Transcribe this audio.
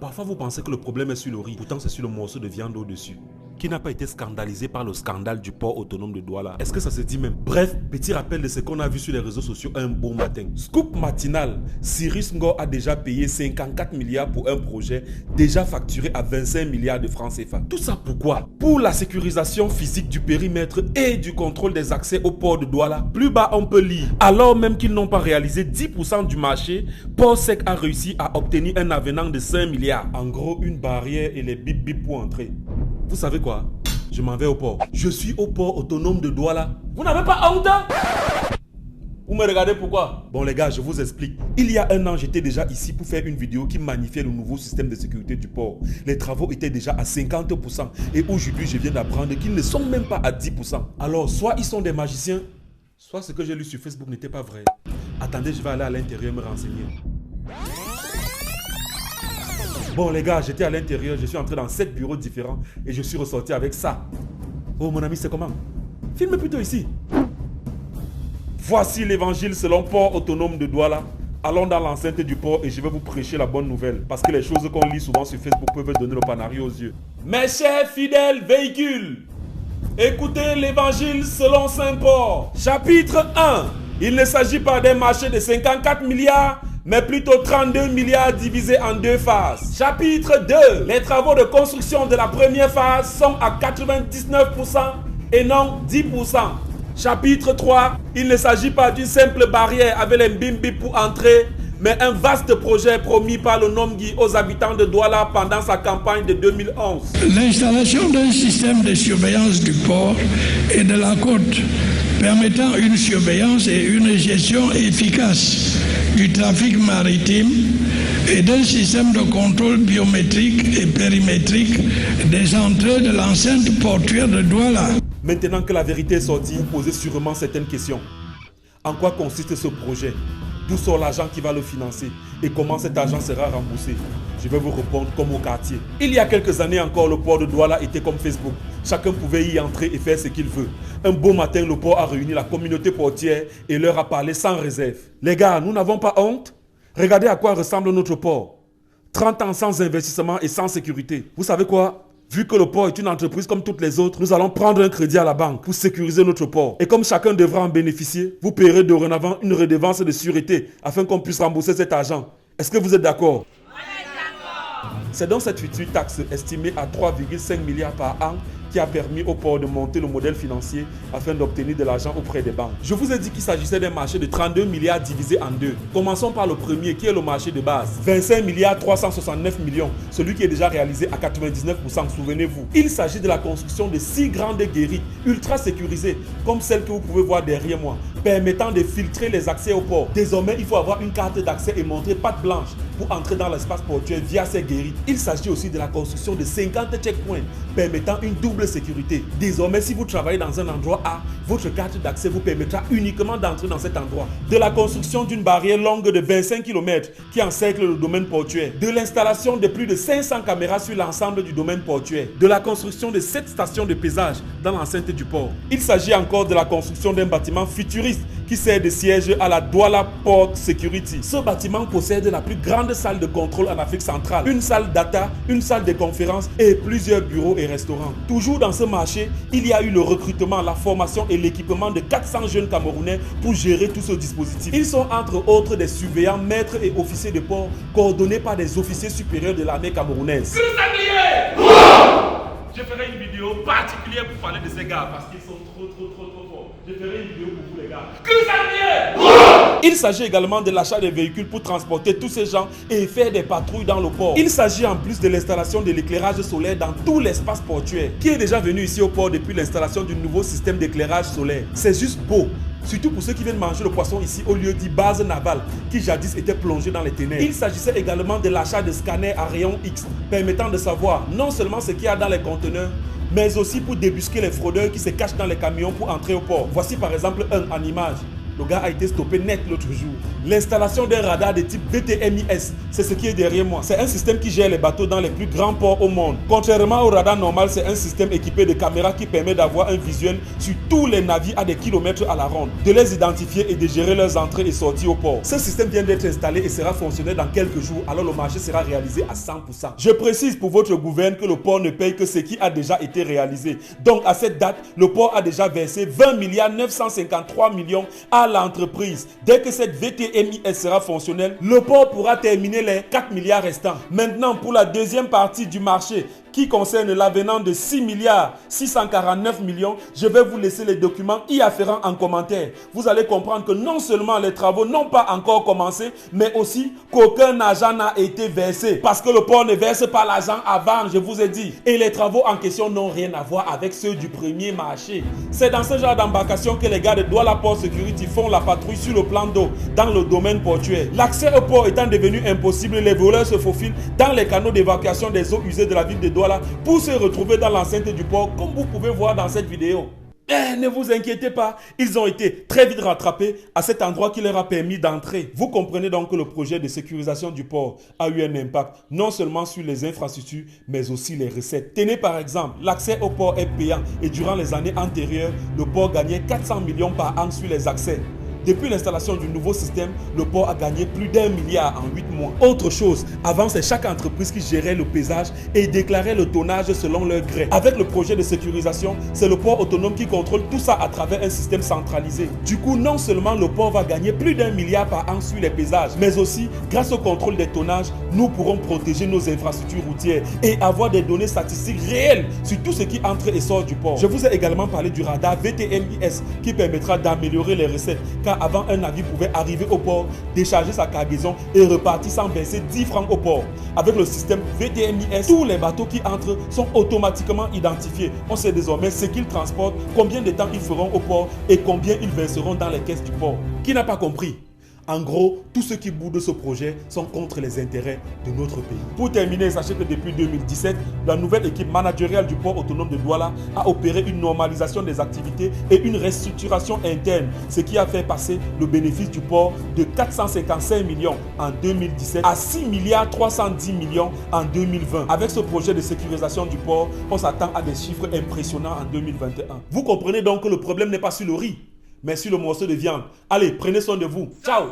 Parfois vous pensez que le problème est sur le riz, pourtant c'est sur le morceau de viande au-dessus. Qui n'a pas été scandalisé par le scandale du port autonome de Douala? Est-ce que ça se dit même? Bref, petit rappel de ce qu'on a vu sur les réseaux sociaux un beau matin. Scoop matinal, Cyrus Ngor a déjà payé 54 milliards pour un projet déjà facturé à 25 milliards de francs CFA. Tout ça pourquoi? Pour la sécurisation physique du périmètre et du contrôle des accès au port de Douala. Plus bas on peut lire, alors même qu'ils n'ont pas réalisé 10% du marché, Port Sec a réussi à obtenir un avenant de 5 milliards. En gros, une barrière et les bip bip pour entrer. Vous savez quoi? Je m'en vais au port. Je suis au port autonome de Douala. Vous n'avez pas honte? Vous me regardez pourquoi? Bon les gars, je vous explique. Il y a un an, j'étais déjà ici pour faire une vidéo qui magnifiait le nouveau système de sécurité du port. Les travaux étaient déjà à 50% et aujourd'hui, je viens d'apprendre qu'ils ne sont même pas à 10%. Alors, soit ils sont des magiciens, soit ce que j'ai lu sur Facebook n'était pas vrai. Attendez, je vais aller à l'intérieur me renseigner. Bon les gars, j'étais à l'intérieur, je suis entré dans 7 bureaux différents et je suis ressorti avec ça. Oh mon ami, c'est comment? Filme plutôt ici. Voici l'évangile selon port autonome de Douala. Allons dans l'enceinte du port et je vais vous prêcher la bonne nouvelle. Parce que les choses qu'on lit souvent sur Facebook peuvent donner le panario aux yeux. Mes chers fidèles véhicules, écoutez l'évangile selon Saint-Paul. Chapitre 1. Il ne s'agit pas d'un marché de 54 milliards, mais plutôt 32 milliards divisés en deux phases. Chapitre 2. Les travaux de construction de la première phase sont à 99% et non 10%. Chapitre 3. Il ne s'agit pas d'une simple barrière avec les bim-bim pour entrer, mais un vaste projet promis par le Nomgui aux habitants de Douala pendant sa campagne de 2011. L'installation d'un système de surveillance du port et de la côte permettant une surveillance et une gestion efficace du trafic maritime et d'un système de contrôle biométrique et périmétrique des entrées de l'enceinte portuaire de Douala. Maintenant que la vérité est sortie, vous posez sûrement certaines questions. En quoi consiste ce projet? D'où sort l'argent qui va le financer? Et comment cet argent sera remboursé? Je vais vous répondre comme au quartier. Il y a quelques années encore, le port de Douala était comme Facebook. Chacun pouvait y entrer et faire ce qu'il veut. Un beau matin, le port a réuni la communauté portière et leur a parlé sans réserve. Les gars, nous n'avons pas honte? Regardez à quoi ressemble notre port. 30 ans sans investissement et sans sécurité. Vous savez quoi? Vu que le port est une entreprise comme toutes les autres, nous allons prendre un crédit à la banque pour sécuriser notre port. Et comme chacun devra en bénéficier, vous paierez dorénavant une redevance de sûreté afin qu'on puisse rembourser cet argent. Est-ce que vous êtes d'accord? C'est donc cette future taxe estimée à 3,5 milliards par an qui a permis au port de monter le modèle financier afin d'obtenir de l'argent auprès des banques. Je vous ai dit qu'il s'agissait d'un marché de 32 milliards divisé en deux. Commençons par le premier qui est le marché de base. 25 milliards 369 millions, celui qui est déjà réalisé à 99%, souvenez-vous. Il s'agit de la construction de 6 grandes guérites ultra sécurisées, comme celle que vous pouvez voir derrière moi, permettant de filtrer les accès au port. Désormais, il faut avoir une carte d'accès et montrer patte blanche pour entrer dans l'espace portuaire via ces guérites. Il s'agit aussi de la construction de 50 checkpoints permettant une double sécurité. Désormais, si vous travaillez dans un endroit A, votre carte d'accès vous permettra uniquement d'entrer dans cet endroit. De la construction d'une barrière longue de 25 km qui encercle le domaine portuaire. De l'installation de plus de 500 caméras sur l'ensemble du domaine portuaire. De la construction de 7 stations de pesage dans l'enceinte du port. Il s'agit encore de la construction d'un bâtiment futuriste qui sert de siège à la Douala Port Security. Ce bâtiment possède la plus grande salle de contrôle en Afrique centrale, une salle data, une salle de conférences et plusieurs bureaux et restaurants. Toujours dans ce marché, il y a eu le recrutement, la formation et l'équipement de 400 jeunes Camerounais pour gérer tout ce dispositif. Ils sont entre autres des surveillants, maîtres et officiers de port coordonnés par des officiers supérieurs de l'armée camerounaise. Je ferai une vidéo particulière pour parler de ces gars parce qu'ils sont trop forts. Je ferai une vidéo pour vous les gars. Il s'agit également de l'achat des véhicules pour transporter tous ces gens et faire des patrouilles dans le port. Il s'agit en plus de l'installation de l'éclairage solaire dans tout l'espace portuaire. Qui est déjà venu ici au port depuis l'installation du nouveau système d'éclairage solaire? C'est juste beau. Surtout pour ceux qui viennent manger le poisson ici au lieu dit base navale qui jadis était plongé dans les ténèbres. Il s'agissait également de l'achat de scanners à rayon X permettant de savoir non seulement ce qu'il y a dans les conteneurs, mais aussi pour débusquer les fraudeurs qui se cachent dans les camions pour entrer au port. Voici par exemple un en image. Le gars a été stoppé net l'autre jour. L'installation d'un radar de type VTMIS, c'est ce qui est derrière moi. C'est un système qui gère les bateaux dans les plus grands ports au monde. Contrairement au radar normal, c'est un système équipé de caméras qui permet d'avoir un visuel sur tous les navires à des kilomètres à la ronde, de les identifier et de gérer leurs entrées et sorties au port. Ce système vient d'être installé et sera fonctionnel dans quelques jours, alors le marché sera réalisé à 100%. Je précise pour votre gouverne que le port ne paye que ce qui a déjà été réalisé. Donc à cette date, le port a déjà versé 20 953 millions à l'entreprise. Dès que cette VTMIS sera fonctionnelle, le port pourra terminer les 4 milliards restants. Maintenant, pour la deuxième partie du marché, qui concerne l'avenant de 6 milliards 649 millions, je vais vous laisser les documents y afférents en commentaire. Vous allez comprendre que non seulement les travaux n'ont pas encore commencé, mais aussi qu'aucun argent n'a été versé. Parce que le port ne verse pas l'argent avant, je vous ai dit. Et les travaux en question n'ont rien à voir avec ceux du premier marché. C'est dans ce genre d'embarcation que les gars de Douala Port Security font la patrouille sur le plan d'eau dans le domaine portuaire. L'accès au port étant devenu impossible, les voleurs se faufilent dans les canaux d'évacuation des eaux usées de la ville de Douala pour se retrouver dans l'enceinte du port, comme vous pouvez voir dans cette vidéo. Ne vous inquiétez pas, ils ont été très vite rattrapés à cet endroit qui leur a permis d'entrer. Vous comprenez donc que le projet de sécurisation du port a eu un impact non seulement sur les infrastructures, mais aussi les recettes. Tenez par exemple, l'accès au port est payant et durant les années antérieures, le port gagnait 400 millions par an sur les accès. Depuis l'installation du nouveau système, le port a gagné plus d'1 milliard en 8 mois. Autre chose, avant c'est chaque entreprise qui gérait le pesage et déclarait le tonnage selon leur gré. Avec le projet de sécurisation, c'est le port autonome qui contrôle tout ça à travers un système centralisé. Du coup, non seulement le port va gagner plus d'1 milliard par an sur les pésages, mais aussi, grâce au contrôle des tonnages, nous pourrons protéger nos infrastructures routières et avoir des données statistiques réelles sur tout ce qui entre et sort du port. Je vous ai également parlé du radar VTMIS qui permettra d'améliorer les recettes. Avant, un navire pouvait arriver au port, décharger sa cargaison et repartir sans verser 10 francs au port. Avec le système VTMIS, tous les bateaux qui entrent sont automatiquement identifiés. On sait désormais ce qu'ils transportent, combien de temps ils feront au port et combien ils verseront dans les caisses du port. Qui n'a pas compris? En gros, tous ceux qui boudent ce projet sont contre les intérêts de notre pays. Pour terminer, sachez que depuis 2017, la nouvelle équipe managériale du port autonome de Douala a opéré une normalisation des activités et une restructuration interne, ce qui a fait passer le bénéfice du port de 455 millions en 2017 à 6 milliards 310 millions en 2020. Avec ce projet de sécurisation du port, on s'attend à des chiffres impressionnants en 2021. Vous comprenez donc que le problème n'est pas sur le riz, mais sur le morceau de viande. Allez, prenez soin de vous. Ciao!